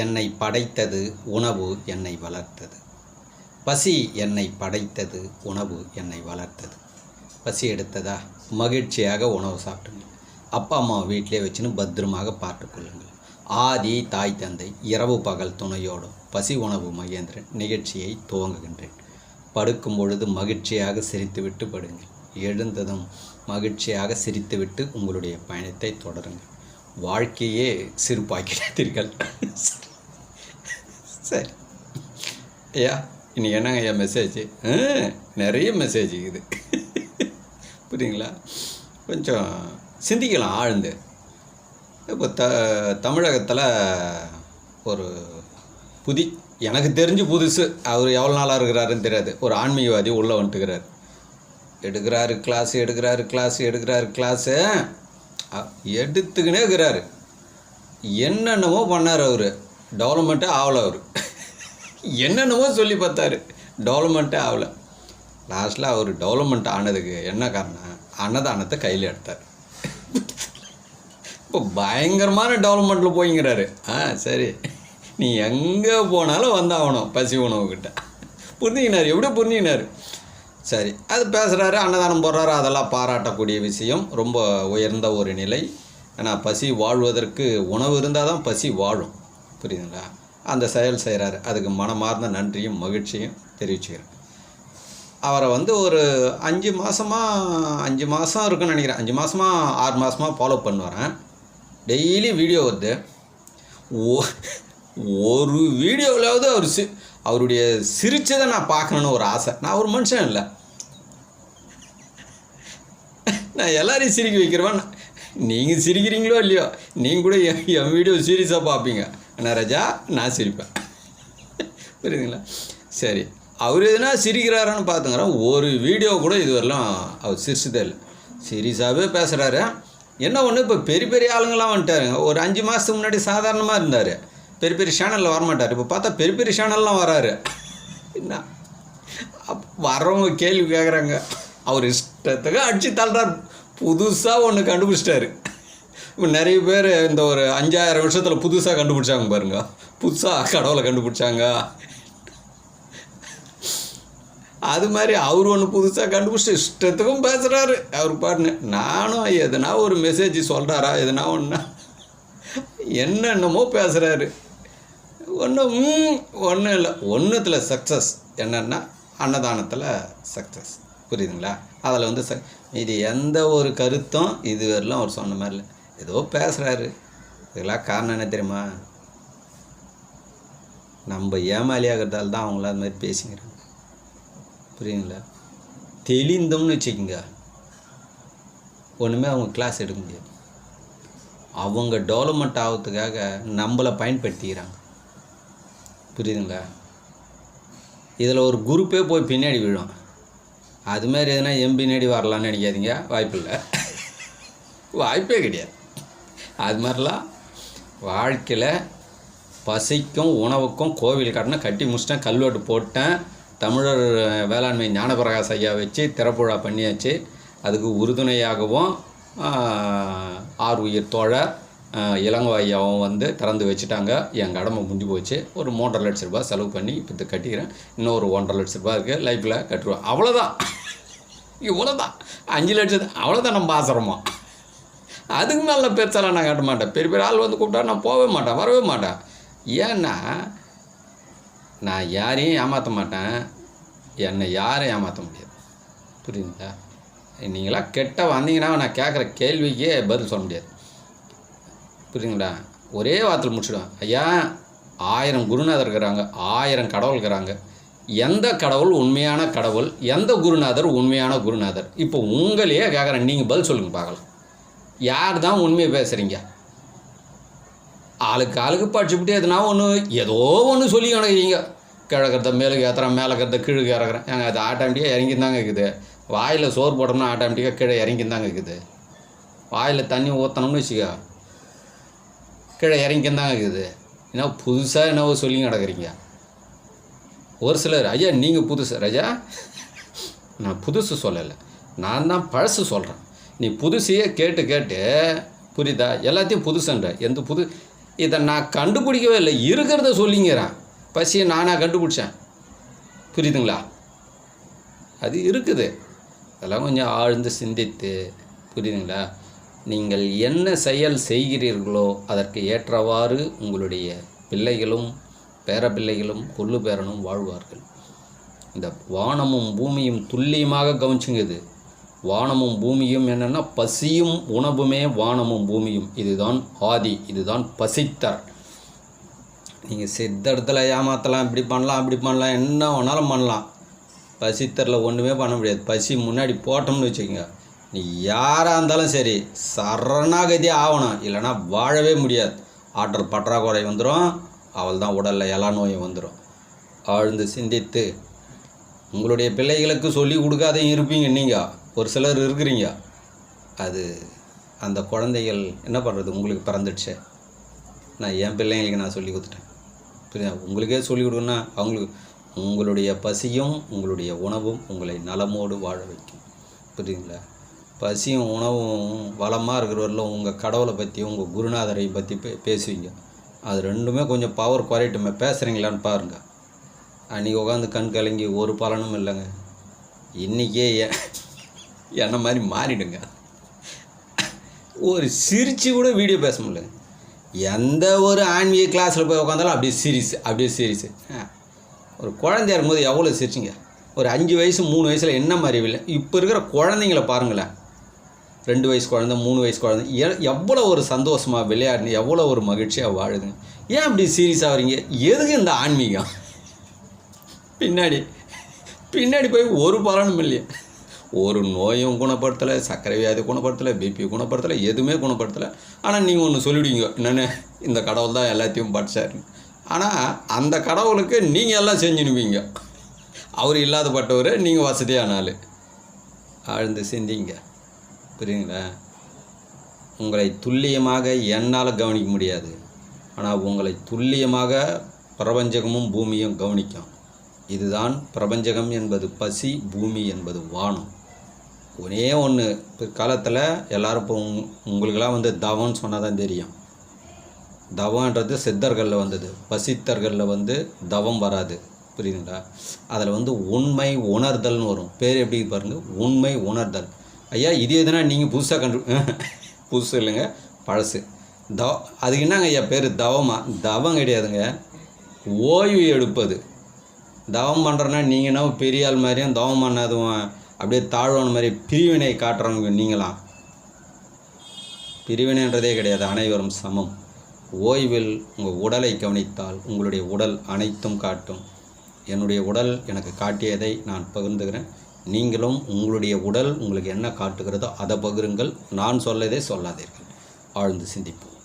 என்னை படைத்தது, உணவு என்னை வளர்த்தது. பசி என்னை படைத்தது, உணவு என்னை வளர்த்தது. பசி எடுத்ததா, மகிழ்ச்சியாக உணவு சாப்பிட்டுங்க. அப்பா அம்மா வீட்டிலே வச்சுன்னு பத்திரமாக பார்த்துக்கொள்ளுங்கள். ஆதி தாய் தந்தை இரவு பகல் துணையோடும் பசி உணவு மகேந்திரன் நிகழ்ச்சியை துவங்குகின்றேன். படுக்கும் பொழுது மகிழ்ச்சியாக சிரித்துவிட்டு படுங்கள். எழுந்ததும் மகிழ்ச்சியாக சிரித்துவிட்டு உங்களுடைய பயணத்தை தொடருங்கள். வாழ்க்கையே சிரிப்பாக்கிறீர்கள். சரி ஐயா, இன்னைக்கு என்னங்க ஐயா மெசேஜ்? நிறைய மெசேஜ் இது, புரியுங்களா? கொஞ்சம் சிந்திக்கலாம் ஆழ்ந்து. இப்போ தமிழகத்தில் ஒரு எனக்கு தெரிஞ்சு புதுசு, அவர் எவ்வளோ நாளாக இருக்கிறாருன்னு தெரியாது, ஒரு ஆன்மீகவாதி உள்ளே வந்துட்டுக்கிறார். எடுக்கிறாரு கிளாஸு எடுத்துக்கினே இருக்கிறாரு. என்னென்னமோ பண்ணார் அவர், டெவலப்மெண்ட்டே ஆகலை. அவர் என்னென்னமோ சொல்லி பார்த்தாரு, டெவலப்மெண்ட்டே ஆகலை. லாஸ்ட்டில் அவர் டெவலப்மெண்ட் ஆனதுக்கு என்ன காரணம்? அன்னதானத்தை கையில் எடுத்தார். இப்போ பயங்கரமான டெவலப்மெண்ட்டில் போய்ங்கிறாரு. சரி, நீ எங்கே போனாலும் வந்தாகணும் பசி உணவுக்கிட்ட. புரிஞ்சுக்கினார், எப்படியோ புரிஞ்சுக்கினார். சரி, அது பேசுகிறாரு, அன்னதானம் போடுறாரு, அதெல்லாம் பாராட்டக்கூடிய விஷயம், ரொம்ப உயர்ந்த ஒரு நிலை. ஏன்னா பசி வாழ்வதற்கு உணவு இருந்தால் தான் பசி வாழும், புரியுதுங்களா? அந்த செயல் செய்கிறாரு, அதுக்கு மனமார்ந்த நன்றியும் மகிழ்ச்சியும் தெரிவிச்சுக்கிறேன். அவரை ஒரு 5 மாதம் இருக்குன்னு நினைக்கிறேன், 5 மாதமாக 6 மாதமாக ஃபாலோ பண்ணுவாரேன். டெய்லி வீடியோ வருது. ஒரு வீடியோவிலாவது அவருடைய சிரிச்சதை நான் பார்க்கணுன்னு ஒரு ஆசை. நான் ஒரு மனுஷன் இல்லை, நான் எல்லாரையும் சிரிக்க வைக்கிறவன். நீங்கள் சிரிக்கிறீங்களோ இல்லையோ, நீங்கள் கூட என் வீடியோ சீரியஸாக பார்ப்பீங்க. என்ன ராஜா, நான் சிரிப்பேன், புரியுதுங்களா? சரி, அவர் எதுனா சிரிக்கிறாரான்னு பார்த்துங்கிறேன். ஒரு வீடியோ கூட இதுவரைலாம் அவர் சிரிச்சதே இல்லை, சீரியஸாகவே பேசுகிறாரு. என்ன ஒன்று, இப்போ பெரிய பெரிய ஆளுங்களாம் வந்துட்டாருங்க. ஒரு 5 மாதத்துக்கு முன்னாடி சாதாரணமாக இருந்தார், பெரிய பெரிய சேனலில் வரமாட்டார். இப்போ பார்த்தா பெரிய பெரிய சேனல்லாம் வராரு. என்ன வர்றவங்க கேள்வி கேட்குறாங்க, அவர் இஷ்டத்துக்கு அடித்து தள்ளுறார். புதுசாக ஒன்று கண்டுபிடிச்சிட்டாரு. இப்போ நிறைய பேர் இந்த ஒரு 5000 வருஷத்தில் புதுசாக கண்டுபிடிச்சாங்க பாருங்க, புதுசாக கடவுளை கண்டுபிடிச்சாங்க. அது மாதிரி அவர் ஒன்று புதுசாக கண்டுபிடிச்சி இஷ்டத்துக்கும் பேசுகிறாரு அவர் பாட்டுன்னு. நானும் எதுனா ஒரு மெசேஜ் சொல்கிறாரா, எதுனா ஒன்றா என்னென்னமோ பேசுகிறாரு. ஒன்றும் இல்லை, ஒன்றுத்தில் சக்ஸஸ் என்னென்னா அன்னதானத்தில் சக்ஸஸ், புரியுதுங்களா? அதில் இது எந்த ஒரு கருத்தும் இதுவரையிலும் அவர் சொன்ன மாதிரி இல்லை. ஏதோ பேசுகிறாரு. இதெல்லாம் காரணம் என்ன தெரியுமா? நம்ம ஏமாலியாகிறதால தான் அவங்கள அது மாதிரி பேசிக்கிறாங்க, புரியுதுங்களா? தெளிந்தோம்னு வச்சுக்கோங்க, ஒன்றுமே அவங்க கிளாஸ் எடுக்க முடியாது. அவங்க டெவலப்மெண்ட் ஆகிறதுக்காக நம்மளை பயன்படுத்திக்கிறாங்க, புரியுதுங்களா? இதில் ஒரு குரூப்பே போய் பின்னாடி விழும். அதுமாரி எதுனா பின்னாடி வரலான்னு நினைக்காதீங்க, வாய்ப்பே கிடையாது. அது மாதிரிலாம் வாழ்க்கையில் பசிக்கும் உணவுக்கும் கோவில் கட்டினா கட்டி முடிச்சிட்டேன், கல்வெட்டு போட்டேன், தமிழர் வேளாண்மை ஞானபிரகாஷ் ஐயா வச்சு திறப்புழா பண்ணியாச்சு. அதுக்கு உறுதுணையாகவும் ஆறுயிர் தோழர் இளங்கோ ஐயாவும் திறந்து வச்சுட்டாங்க. என் கடமை முடிஞ்சு போச்சு. ஒரு 3.5 லட்ச ரூபா செலவு பண்ணி இப்போ கட்டிக்கிறேன். இன்னும் ஒரு 1.5 லட்ச ரூபா இருக்குது, லைஃப்பில் கட்டுருவேன். அவ்வளோதான், இவ்வளோதான். 5 லட்சம் அவ்வளோதான் நம்ம ஆசிரமம். அதுக்கு மேலே பெருசாலாம் நான் கட்ட மாட்டேன். பெரிய பெரிய ஆள் கூப்பிட்டா நான் போகவே மாட்டேன், வரவே மாட்டேன். ஏன்னா நான் யாரையும் ஏமாற்ற மாட்டேன், என்னை யாரும் ஏமாற்ற முடியாது, புரியுதுங்களா? நீங்களாம் கெட்ட வந்தீங்கன்னா நான் கேட்குற கேள்விக்கே பதில் சொல்ல முடியாது, புரியுதுங்களா? ஒரே வார்த்தையில் முடிச்சிடுவேன். ஐயா, 1000 குருநாதர் இருக்கிறாங்க, 1000 கடவுள் இருக்கிறாங்க. எந்த கடவுள் உண்மையான கடவுள், எந்த குருநாதர் உண்மையான குருநாதர்? இப்போ உங்களையே கேட்குறேன், நீங்கள் பதில் சொல்லுங்கள் பார்க்கலாம். யார் தான் உண்மையை பேசுகிறீங்க? ஆளுக்கு படிச்சுக்கிட்டே எதுனா ஏதோ ஒன்று சொல்லி கிடக்கிறீங்க. கிழக்கிறத மேலுக்கு ஏற்றுறேன், மேலே இருக்கிறத கீழுக்கு இறக்குறேன். அது ஆட்டோமேட்டிக்காக இறங்கிந்தாங்க இருக்குது. வாயில் சோறு போட்டோம்னா ஆட்டோமேட்டிக்காக கீழே இறங்கிந்தாங்க இருக்குது. வாயில் தண்ணி ஊற்றணும்னு வச்சுக்கோ, கீழே இறங்கிந்தாங்க இருக்குது. ஏன்னா புதுசாக என்னவோ சொல்லி கிடக்குறீங்க. ஒரு சிலர், ஐயா நீங்கள் புதுசு. ராஜா, நான் புதுசு சொல்லலை, நான் தான் பழசு சொல்கிறேன். நீ புதுசையே கேட்டு புரியுதா? எல்லாத்தையும் புதுசுன்ற எந்த இதை நான் கண்டுபிடிக்கவே இல்லை, இருக்கிறத சொல்லிங்கிறேன். பசியை நானாக கண்டுபிடிச்சேன், புரியுதுங்களா? அது இருக்குது. அதெல்லாம் கொஞ்சம் ஆழ்ந்து சிந்தித்து, புரியுதுங்களா? நீங்கள் என்ன செயல் செய்கிறீர்களோ அதற்கு ஏற்றவாறு உங்களுடைய பிள்ளைகளும் பேரப்பிள்ளைகளும் கொள்ளு பேரனும் வாழ்வார்கள். இந்த வானமும் பூமியும் துல்லியமாக கவனிச்சுங்க. இது வானமும் பூமியும் என்னென்னா பசியும் உணவுமே வானமும் பூமியும். இதுதான் ஆதி, இதுதான் பசித்தர். நீங்கள் சித்தடத்தில் ஏமாற்றலாம், இப்படி பண்ணலாம் அப்படி பண்ணலாம், என்ன வேணாலும் பண்ணலாம். பசித்தரில் ஒன்றுமே பண்ண முடியாது. பசி முன்னாடி போட்டோம்னு வச்சுக்கோங்க, நீ யாராக இருந்தாலும் சரி சரணாகதி ஆகணும், இல்லைனா வாழவே முடியாது. ஆற்றல் பற்றாக்குறை வந்துடும், அவள் தான் உடலில் எல்லா நோயும் வந்துடும். ஆழ்ந்து சிந்தித்து உங்களுடைய பிள்ளைகளுக்கு சொல்லி கொடுக்காதையும் இருப்பீங்க. நீங்கள் ஒரு சிலர் இருக்கிறீங்க, அது அந்த குழந்தைகள் என்ன பண்ணுறது, உங்களுக்கு பிறந்துடுச்சே. நான் என் பிள்ளைங்களுக்கு நான் சொல்லி கொடுத்துட்டேன், புரியுதா? உங்களுக்கே சொல்லிக் கொடுக்கணுன்னா அவங்களுக்கு உங்களுடைய பசியும் உங்களுடைய உணவும் உங்களை நலமோடு வாழ வைக்கும், புரியுதுங்களா? பசியும் உணவும் வளமாக இருக்கிறவரில் உங்கள் கடவுளை பற்றி உங்கள் குருநாதரை பற்றி பேசுவீங்க. அது ரெண்டுமே கொஞ்சம் பவர் குறையட்டுமே, பேசுகிறீங்களான்னு பாருங்கள். அன்றைக்கி உட்காந்து கண் கலங்கி ஒரு பலனும் இல்லைங்க. இன்றைக்கே என்ன மாதிரி மாறிடுங்க. ஒரு சிரித்து கூட வீடியோ பேச முடியல. எந்த ஒரு ஆன்மீக கிளாஸில் போய் உட்காந்தாலும் அப்படியே சீரிஸு. ஒரு குழந்தையா இருக்கும்போது எவ்வளோ சிரிச்சிங்க. ஒரு 5 வயசு 3 வயசில் என்ன மாதிரி இல்லை. இப்போ இருக்கிற குழந்தைங்கள பாருங்களேன், 2 வயசு குழந்தை 3 வயசு குழந்தை எவ்வளோ ஒரு சந்தோஷமாக விளையாடுங்க, எவ்வளோ ஒரு மகிழ்ச்சியாக வாழுதுங்க. ஏன் அப்படி சீரியஸாக வரீங்க? எதுக்கு இந்த ஆன்மீகம்? பின்னாடி போய் ஒரு பலனும் இல்லையா. ஒரு நோயும் குணப்படுத்தலை, சர்க்கரை வியாதி குணப்படுத்தலை, பிபி குணப்படுத்தலை, எதுவுமே குணப்படுத்தலை. ஆனால் நீங்கள் ஒன்று சொல்லிவிடுவீங்க, என்னென்ன இந்த கடவுள் தான் எல்லாத்தையும் படித்தாருன்னு. ஆனால் அந்த கடவுளுக்கு நீங்கள் எல்லாம் செஞ்சுனுவீங்க. அவர் இல்லாதப்பட்டவர், நீங்கள் வசதியான ஆள். ஆழ்ந்து சிந்திங்க, புரியுங்களா? உங்களை துல்லியமாக என்னால் கவனிக்க முடியாது, ஆனால் உங்களை துல்லியமாக பிரபஞ்சகமும் பூமியும் கவனிக்கும். இதுதான் பிரபஞ்சகம் என்பது பசி, பூமி என்பது வானம். ஒரே ஒன்று, பிற்காலத்தில் எல்லோரும் இப்போ உங்களுக்கெல்லாம் வந்து தவம்னு சொன்னால் தான் தெரியும். தவம்ன்றது சித்தர்களில் வந்தது, பசித்தர்களில் வந்து தவம் வராது, புரியுதுங்களா? அதில் வந்து உண்மை உணர்தல்னு வரும். பேர் எப்படி பாருங்கள், உண்மை உணர்தல். ஐயா இது எதுனா நீங்கள் புதுசாக புதுசு இல்லைங்க, பழசு. அதுக்கு என்னங்க ஐயா பேர் தவமா? தவம் கிடையாதுங்க, ஓய்வு எடுப்பது. தவம் பண்ணுறேன்னா நீங்கள் என்ன பெரிய ஆள் மாதிரியும் தவம் பண்ணாதும் அப்படியே தாழ்வான மாதிரி பிரிவினை காட்டுறவங்க நீங்களாம். பிரிவினைன்றதே கிடையாது, அனைவரும் சமம். ஓய்வில் உங்கள் உடலை கவனித்தால் உங்களுடைய உடல் அனைத்தும் காட்டும். என்னுடைய உடல் எனக்கு காட்டியதை நான் பகிர்ந்துக்கிறேன். நீங்களும் உங்களுடைய உடல் உங்களுக்கு என்ன காட்டுகிறதோ அதை பகிருங்கள். நான் சொல்லதே சொல்லாதீர்கள். ஆழ்ந்து சிந்திப்போம்.